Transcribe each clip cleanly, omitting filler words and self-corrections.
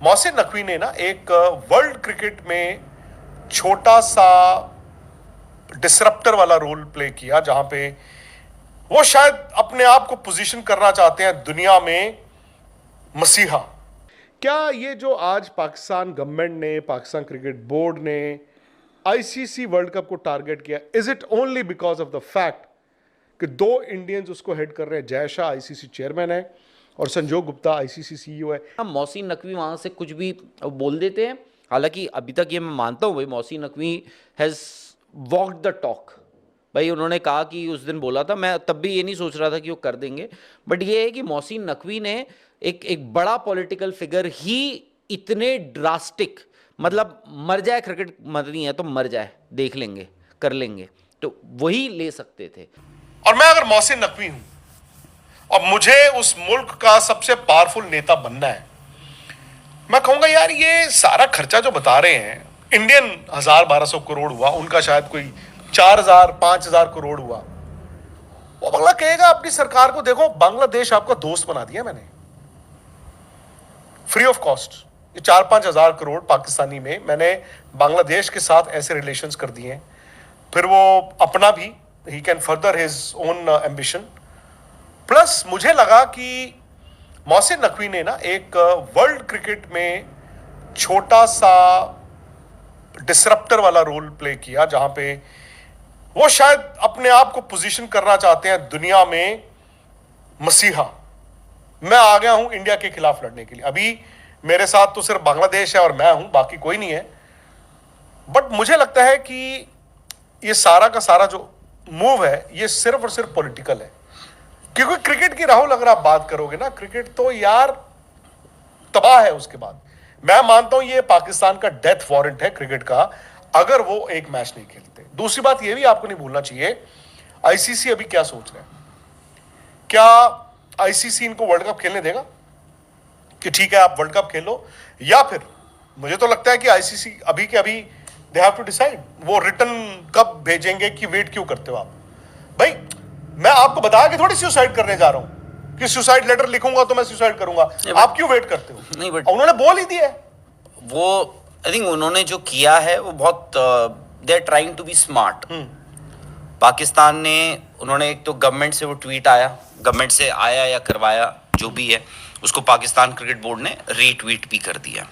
मोहसिन नकवी ने ना एक वर्ल्ड क्रिकेट में छोटा सा डिसरप्टर वाला रोल प्ले किया, जहां पे वो शायद अपने आप को पोजीशन करना चाहते हैं दुनिया में मसीहा। क्या ये जो आज पाकिस्तान गवर्नमेंट ने, पाकिस्तान क्रिकेट बोर्ड ने आईसीसी वर्ल्ड कप को टारगेट किया, is it only because of the fact कि दो इंडियंस उसको हेड कर रहे हैं? जय शाह आईसीसी चेयरमैन है और संजोग गुप्ता आईसीसी सीईओ है। हम मोहसिन नकवी वहाँ से कुछ भी बोल देते हैं। हालांकि अभी तक ये मैं मानता हूँ भाई, Mohsin Naqvi has walked the talk. भाई उन्होंने कहा कि उस दिन बोला था, मैं तब भी ये नहीं सोच रहा था कि वो कर देंगे, बट ये है कि मोहसिन नकवी ने एक बड़ा पॉलिटिकल फिगर ही इतने ड्रास्टिक, मतलब मर जाए क्रिकेट, मरनी है तो मर जाए, देख लेंगे, कर लेंगे, तो वही ले सकते थे। और मैं अगर मोहसिन नकवी हूं और मुझे उस मुल्क का सबसे पावरफुल नेता बनना है, मैं कहूंगा यार ये सारा खर्चा जो बता रहे हैं, इंडियन 1000-1200 करोड़ हुआ, उनका शायद कोई 4000-5000 करोड़ हुआ। वो बंगला कहेगा अपनी सरकार को, देखो बांग्लादेश आपका दोस्त बना दिया मैंने, फ्री ऑफ कॉस्ट। ये 4-5 हजार करोड़ पाकिस्तानी में मैंने बांग्लादेश के साथ ऐसे रिलेशंस कर दिए हैं। फिर वो अपना भी, he can further his own ambition. Plus मुझे लगा कि मोहसिन नकवी ने ना एक वर्ल्ड क्रिकेट में छोटा सा डिसरप्टर वाला रोल प्ले किया, जहां पे वो शायद अपने आप को पोजीशन करना चाहते हैं दुनिया में मसीहा। मैं आ गया हूं इंडिया के खिलाफ लड़ने के लिए। अभी मेरे साथ तो सिर्फ बांग्लादेश है और मैं हूं, बाकी कोई नहीं है। बट मुझे लगता है कि ये सारा का सारा जो मूव है ये सिर्फ और सिर्फ पॉलिटिकल है। क्योंकि क्रिकेट की, राहुल अगर आप बात करोगे ना, क्रिकेट तो यार तबाह है। उसके बाद मैं मानता हूं ये पाकिस्तान का डेथ वारंट है क्रिकेट का, अगर वो एक मैच नहीं खेलते। दूसरी बात ये भी आपको नहीं भूलना चाहिए, आईसीसी अभी क्या सोच रहे हैं। क्या आईसीसी इनको वर्ल्ड कप खेलने देगा कि ठीक है आप वर्ल्ड कप खेलो, या फिर मुझे तो लगता है कि आईसीसी अभी के अभी दे हैव टू डिसाइड वो रिटर्न कब भेजेंगे, कि वेट क्यों करते हो आप। भाई मैं आपको बताया कि थोड़ी सुसाइड करने जा रहा हूं कि सुसाइड लेटर लिखूंगा तो मैं सुसाइड करूंगा, आप क्यों वेट करते हो? नहीं, बट उन्होंने बोल ही दिया है। वो आई थिंक उन्होंने जो किया है वो बहुत, they are trying to be smart. Pakistan ने, उन्होंने एक तो गवर्नमेंट से वो ट्वीट आया, गवर्नमेंट से आया या करवाया जो भी है, उसको पाकिस्तान क्रिकेट बोर्ड ने रीट्वीट भी कर दिया।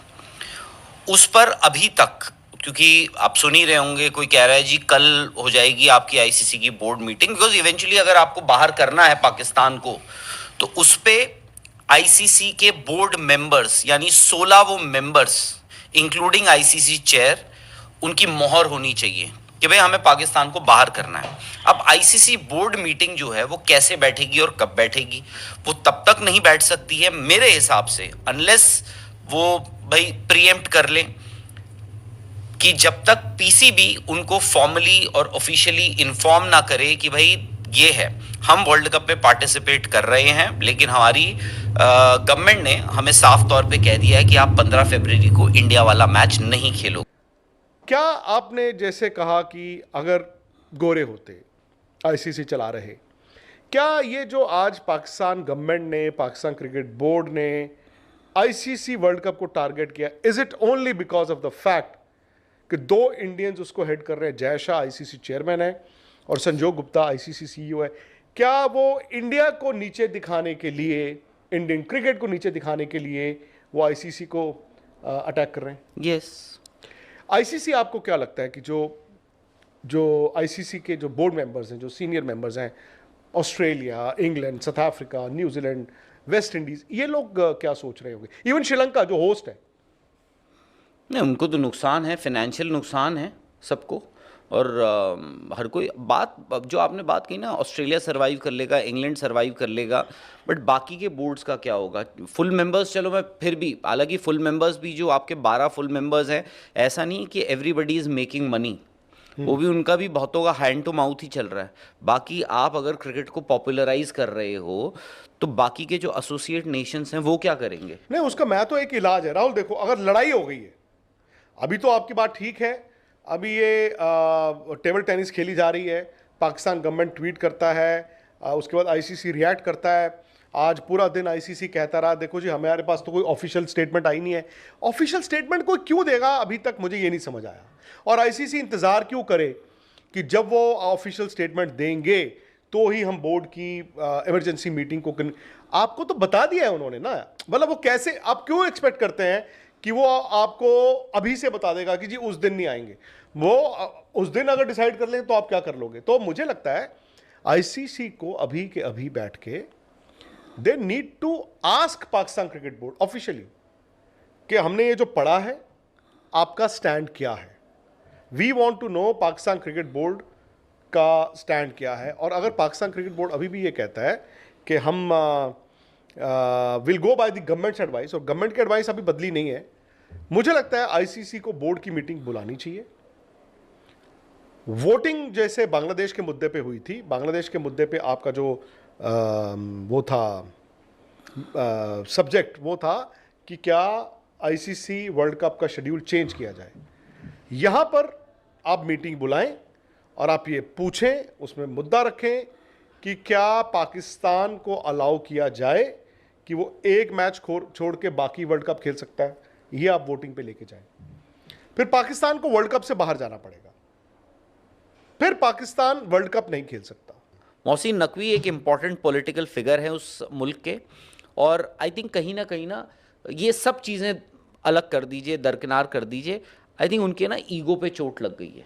उस पर अभी तक, क्योंकि आप सुन ही रहे होंगे, कोई कह रहा है जी कल हो जाएगी आपकी आईसीसी की बोर्ड मीटिंग, बिकॉज इवेंचुअली अगर आपको बाहर करना है पाकिस्तान को, तो उस पे आईसीसी के बोर्ड मेंबर्स, यानी 16 वो मेंबर्स इंक्लूडिंग आईसीसी चेयर, उनकी मोहर होनी चाहिए कि भाई हमें पाकिस्तान को बाहर करना है। अब आईसीसी बोर्ड मीटिंग जो है वो कैसे बैठेगी और कब बैठेगी, वो तब तक नहीं बैठ सकती है मेरे हिसाब से, अनलेस वो भाई प्रीएम्प्ट कर लें कि जब तक पीसीबी उनको फॉर्मली और ऑफिशियली इन्फॉर्म ना करे कि भाई ये है, हम वर्ल्ड कप में पार्टिसिपेट कर रहे हैं, लेकिन हमारी गवर्नमेंट ने हमें साफ तौर पे कह दिया है कि आप 15 फरवरी को इंडिया वाला मैच नहीं खेलोगे। क्या आपने जैसे कहा कि अगर गोरे होते आईसीसी चला रहे, क्या ये जो आज पाकिस्तान गवर्नमेंट ने, पाकिस्तान क्रिकेट बोर्ड ने आईसीसी वर्ल्ड कप को टारगेट किया, is it only because of the fact कि दो इंडियंस उसको हेड कर रहे हैं? जय शाह आईसीसी चेयरमैन है और संजोग गुप्ता आईसीसी सीईओ है। क्या वो इंडिया को नीचे दिखाने के लिए, इंडियन क्रिकेट को नीचे दिखाने के लिए वो आईसीसी को अटैक कर रहे हैं? यस। आईसीसी, आपको क्या लगता है कि जो जो आईसीसी के जो बोर्ड मेंबर्स हैं, जो सीनियर मेंबर्स हैं, Australia, England, south Africa, New Zealand, West Indies, ये लोग क्या सोच रहे होंगे? इवन श्रीलंका जो होस्ट है। नहीं, उनको तो नुकसान है, फाइनेंशियल नुकसान है सबको। और हर कोई बात, जो आपने बात की ना, ऑस्ट्रेलिया सर्वाइव कर लेगा, इंग्लैंड सर्वाइव कर लेगा, बट बाकी के बोर्ड्स का क्या होगा? फुल मेंबर्स, चलो मैं फिर भी, हालांकि फुल मेंबर्स भी जो आपके 12 फुल मेंबर्स हैं, ऐसा नहीं कि एवरीबडी इज़ मेकिंग मनी, वो भी उनका भी बहुतों का हैंड टू माउथ ही चल रहा है। बाकी आप अगर क्रिकेट को पॉपुलराइज कर रहे हो तो बाकी के जो एसोसिएट नेशंस हैं वो क्या करेंगे? नहीं, उसका मैं तो एक इलाज है राहुल। देखो, अगर लड़ाई हो गई है, अभी तो आपकी बात ठीक है, अभी ये टेबल टेनिस खेली जा रही है, पाकिस्तान गवर्नमेंट ट्वीट करता है, उसके बाद आईसीसी रिएक्ट करता है, आज पूरा दिन आईसीसी कहता रहा देखो जी हमारे पास तो कोई ऑफिशियल स्टेटमेंट आई नहीं है। ऑफिशियल स्टेटमेंट कोई क्यों देगा अभी तक मुझे ये नहीं समझ आया, और आईसीसी इंतजार क्यों करे कि जब वो ऑफिशियल स्टेटमेंट देंगे तो ही हम बोर्ड की इमरजेंसी मीटिंग को आपको तो बता दिया है उन्होंने ना, मतलब वो कैसे, आप क्यों एक्सपेक्ट करते हैं कि वो आपको अभी से बता देगा कि जी उस दिन नहीं आएंगे। वो उस दिन अगर डिसाइड कर लें तो आप क्या कर लोगे। तो मुझे लगता है आईसीसी को अभी के अभी बैठ के they need to ask Pakistan cricket board officially कि हमने ये जो पढ़ा है आपका स्टैंड क्या है। We want to know Pakistan cricket board का स्टैंड क्या है। और अगर पाकिस्तान क्रिकेट बोर्ड अभी भी ये कहता है कि हम will go by the governments advice, और गवर्नमेंट की एडवाइस अभी बदली नहीं है, मुझे लगता है आईसीसी को बोर्ड की मीटिंग बुलानी चाहिए। वोटिंग जैसे बांग्लादेश के मुद्दे पे हुई थी, बांग्लादेश के मुद्दे पे आपका जो वो था सब्जेक्ट, वो था कि क्या आईसीसी वर्ल्ड कप का शेड्यूल चेंज किया जाए। यहां पर आप मीटिंग बुलाएं और आप ये पूछें, उसमें मुद्दा रखें कि क्या पाकिस्तान को अलाउ किया जाए कि वो एक मैच छोड़ के बाकी वर्ल्ड कप खेल सकता है। ये आप वोटिंग पे लेके जाएं। फिर पाकिस्तान को वर्ल्ड कप से बाहर जाना पड़ेगा, फिर पाकिस्तान वर्ल्ड कप नहीं खेल सकता। मोहसिन नकवी एक इम्पॉर्टेंट पॉलिटिकल फिगर है उस मुल्क के, और आई थिंक कहीं ना ये सब चीज़ें अलग कर दीजिए, दरकिनार कर दीजिए, आई थिंक उनके ना ईगो पे चोट लग गई है।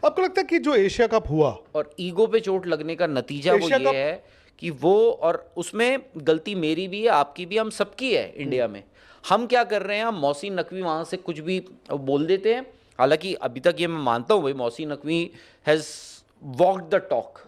आपको लगता है कि जो एशिया कप हुआ, और ईगो पे चोट लगने का नतीजा वो ये है कि वो, और उसमें गलती मेरी भी है, आपकी भी, हम सबकी है इंडिया में। हम क्या कर रहे हैं, हम मोहसिन नकवी वहाँ से कुछ भी बोल देते हैं। हालांकि अभी तक ये मैं मानता हूँ भाई Mohsin Naqvi has walked the talk.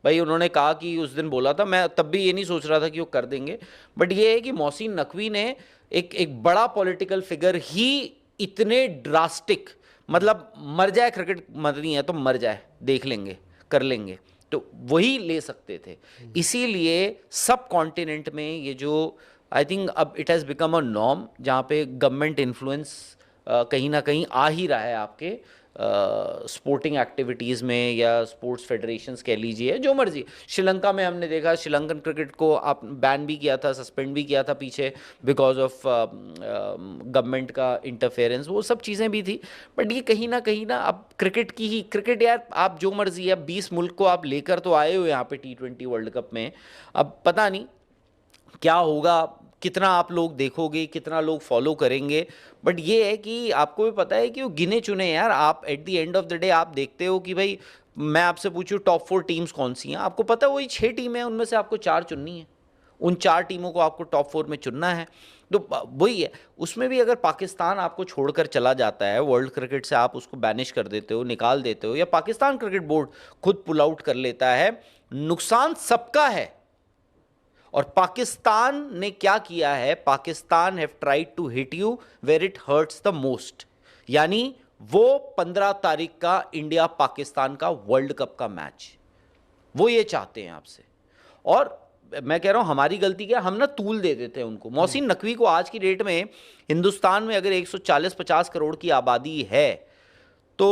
भाई उन्होंने कहा कि उस दिन बोला था, मैं तब भी ये नहीं सोच रहा था कि वो कर देंगे, बट ये है कि मोहसिन नकवी ने एक बड़ा पॉलिटिकल फिगर ही इतने ड्रास्टिक, मतलब मर जाए क्रिकेट, मर नहीं है तो मर जाए, देख लेंगे, कर लेंगे, तो वही ले सकते थे। इसीलिए सब कॉन्टिनेंट में ये जो आई थिंक अब it has become a norm, जहाँ पे गवर्नमेंट इन्फ्लुएंस कहीं ना कहीं आ ही रहा है आपके स्पोर्टिंग एक्टिविटीज़ में, या स्पोर्ट्स फेडरेशंस कह लीजिए, जो मर्जी। श्रीलंका में हमने देखा, श्रीलंकन क्रिकेट को आप बैन भी किया था, सस्पेंड भी किया था पीछे, बिकॉज ऑफ गवर्नमेंट का इंटरफेरेंस, वो सब चीज़ें भी थी। बट ये कहीं ना अब क्रिकेट की ही क्रिकेट, यार आप जो मर्जी है, 20 मुल्क को आप लेकर तो आए हो यहाँ पे T20 वर्ल्ड कप में। अब पता नहीं क्या होगा, कितना आप लोग देखोगे, कितना लोग फॉलो करेंगे, बट ये है कि आपको भी पता है कि वो गिने चुने यार। आप at the end of the day आप देखते हो कि भाई, मैं आपसे पूछूं टॉप 4 टीम्स कौन सी हैं, आपको पता है वही 6 टीमें हैं, उनमें से आपको 4 चुननी है, उन 4 टीमों को आपको टॉप 4 में चुनना है। तो वही है, उसमें भी अगर पाकिस्तान आपको छोड़कर चला जाता है वर्ल्ड क्रिकेट से, आप उसको बैनिश कर देते हो, निकाल देते हो, या पाकिस्तान क्रिकेट बोर्ड खुद पुल आउट कर लेता है, नुकसान सबका है। और पाकिस्तान ने क्या किया है, Pakistan have tried to hit you where it hurts the most, यानी वो 15 तारीख का इंडिया पाकिस्तान का वर्ल्ड कप का मैच, वो ये चाहते हैं आपसे। और मैं कह रहा हूं हमारी गलती क्या, हम ना तूल दे देते हैं उनको। मोहसिन नकवी को आज की डेट में हिंदुस्तान में अगर 140-50 करोड़ की आबादी है, तो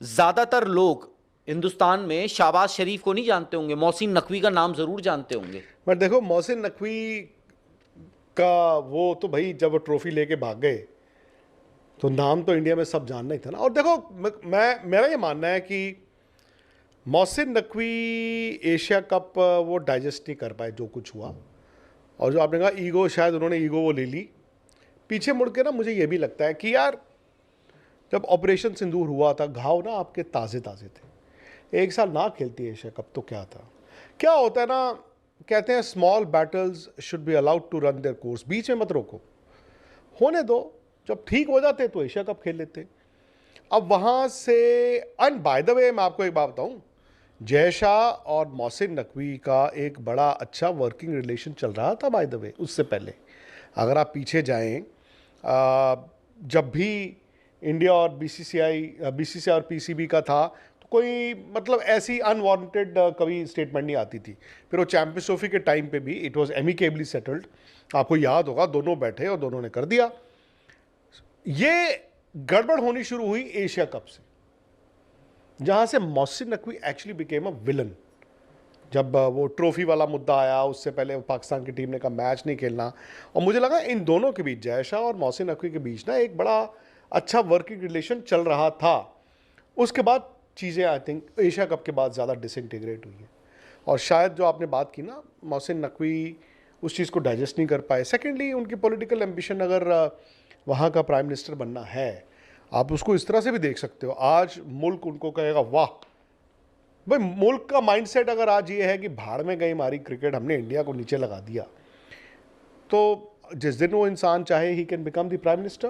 ज्यादातर लोग हिंदुस्तान में शहबाज शरीफ को नहीं जानते होंगे, मोहसिन नकवी का नाम जरूर जानते होंगे। बट देखो मोहसिन नकवी का वो तो भाई जब वो ट्रॉफी लेके भाग गए तो नाम तो इंडिया में सब जानना ही था ना। और देखो मेरा ये मानना है कि मोहसिन नकवी एशिया कप वो डाइजेस्ट नहीं कर पाए जो कुछ हुआ, और जो आपने कहा ईगो, शायद उन्होंने ईगो वो ले ली पीछे मुड़ के ना। मुझे ये भी लगता है कि यार जब ऑपरेशन सिंदूर हुआ था, घाव ना आपके ताज़े ताज़े थे, एक साल ना खेलती एशिया कप तो क्या था। क्या होता है ना, कहते हैं small battles should be allowed to run their course, बीच में मत रोको, होने दो, जब ठीक हो जाते तो एशिया कप खेल लेते। अब वहाँ से, एंड बाय द वे मैं आपको एक बात बताऊँ, जय शाह और मोहसिन नकवी का एक बड़ा अच्छा वर्किंग रिलेशन चल रहा था बाय द वे। उससे पहले अगर आप पीछे जाएं, जब भी इंडिया और बीसीसीआई और पीसीबी का था, तो कोई मतलब ऐसी अनवांटेड कभी स्टेटमेंट नहीं आती थी। फिर वो चैंपियंस ट्रॉफी के टाइम पे भी इट वाज एमिकेबली सेटल्ड, आपको याद होगा, दोनों बैठे और दोनों ने कर दिया। ये गड़बड़ होनी शुरू हुई एशिया कप से, जहां से Mohsin Naqvi actually became a villain. जब वो ट्रॉफी वाला मुद्दा आया, उससे पहले पाकिस्तान की टीम ने कहा मैच नहीं खेलना, और मुझे लगा इन दोनों के बीच, जय शाह और मोहसिन नकवी के बीच ना एक बड़ा अच्छा वर्किंग रिलेशन चल रहा था। उसके बाद चीज़ें आई थिंक एशिया कप के बाद ज़्यादा डिसइंटीग्रेट हुई हैं, और शायद जो आपने बात की ना, मोहसिन नकवी उस चीज़ को डाइजेस्ट नहीं कर पाए। सेकेंडली उनकी पॉलिटिकल एम्बिशन, अगर वहाँ का प्राइम मिनिस्टर बनना है, आप उसको इस तरह से भी देख सकते हो। आज मुल्क उनको कहेगा वाह भाई, मुल्क का माइंडसेट अगर आज ये है कि भाड़ में गई हमारी क्रिकेट, हमने इंडिया को नीचे लगा दिया, तो जिस दिन वो इंसान चाहे he can become the prime minister.